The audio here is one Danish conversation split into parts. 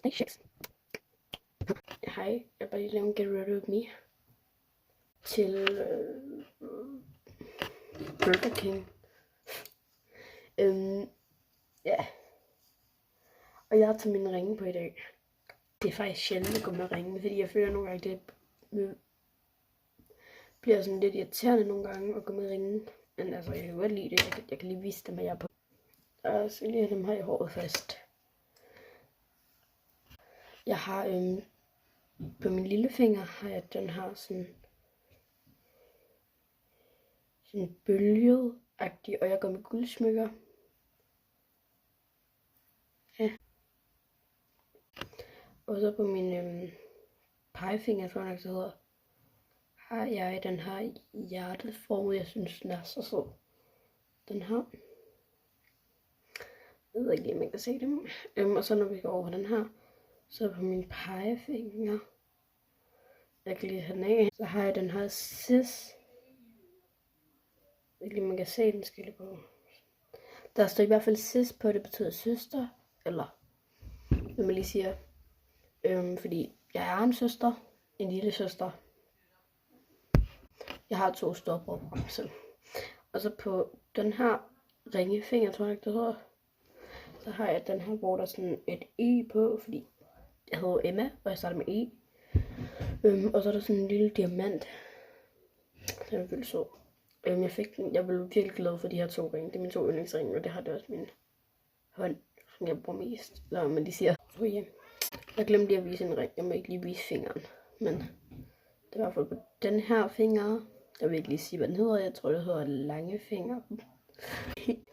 Hej, jeg vil bare lige lave en Get Rid of Me til Burger King. Ja. Og jeg har taget mine ringe på i dag. Det er faktisk sjældent at gå med ringe, fordi jeg føler nogle gange, det bliver sådan lidt irriterende nogle gange at gå med ringe. Men altså, jeg kan godt lide det. Jeg kan lige vise dem, at jeg er på. Og så lige have dem her i håret fast. Jeg har på min lillefinger har jeg den her sådan bølget-agtig, og jeg går med guldsmykker. Ja. Og så på min pegefinger, tror jeg, det hedder, har jeg den her hjerteform, jeg synes, den er så sød. Den her. Jeg ved ikke lige, om man kan se dem. Og så når vi går over den her, så på min pegefinger, jeg kan lige have den af, så har jeg den her sis. Jeg ved ikke lige, man kan se den skille på. Der står i hvert fald sis på, det betyder søster, eller hvad man lige siger. Fordi jeg har en søster, en lille søster. Jeg har 2 storebrødre selv. Og så på den her ringefinger, tror jeg ikke det hedder, så har jeg den her, hvor der er sådan et E på, fordi jeg hedder Emma, og jeg starter med E. Og så er der sådan en lille diamant. Den er vildt sød. Jeg fik den. Jeg blev virkelig glad for de her 2 ringe. Det er mine 2 yndlingsringe, og det har det også min hånd, som jeg bruger mest. Eller man lige siger. Så ja. Jeg glemte lige at vise en ring. Jeg må ikke lige vise fingeren. Men det er i hvert fald på den her finger. Jeg vil ikke lige sige, hvad den hedder. Jeg tror, det hedder lange finger.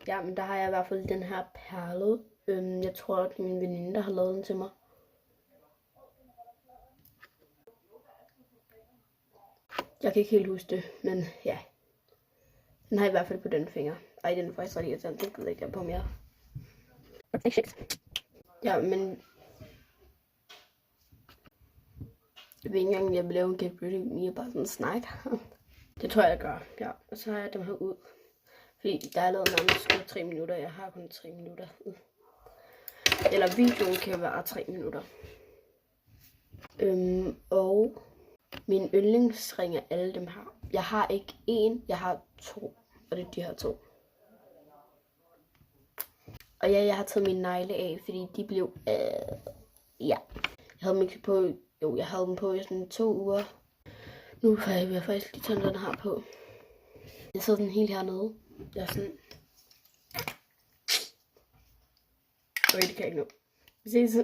Ja, men der har jeg i hvert fald den her perle. Jeg tror, at min veninde, der har lavet den til mig. Jeg kan ikke helt huske det, men ja. Den har jeg i hvert fald på den finger. Ej, den er faktisk ret irriterende. Det gider ikke jeg på mere. Ja, men jeg ved ikke engang, jeg vil lave en Get Rid of Me og bare sådan en snak. Det tror jeg gør, ja. Og så har jeg dem her ud. Fordi der er lavet nærmest 3 minutter. Jeg har kun 3 minutter ud. Eller videoen kan være 3 minutter. Og min yndlingsring er alle dem her. Jeg har ikke 1, jeg har 2. Og det er de her 2. Og ja, jeg har taget mine negle af, fordi de blev, ja. Jeg havde dem ikke på, jeg havde dem på i sådan 2 uger. Nu vil jeg faktisk lige tage den her på. Jeg sidder den helt hernede. Jeg er sådan. Okay, det kan jeg ikke nå. Vi ses.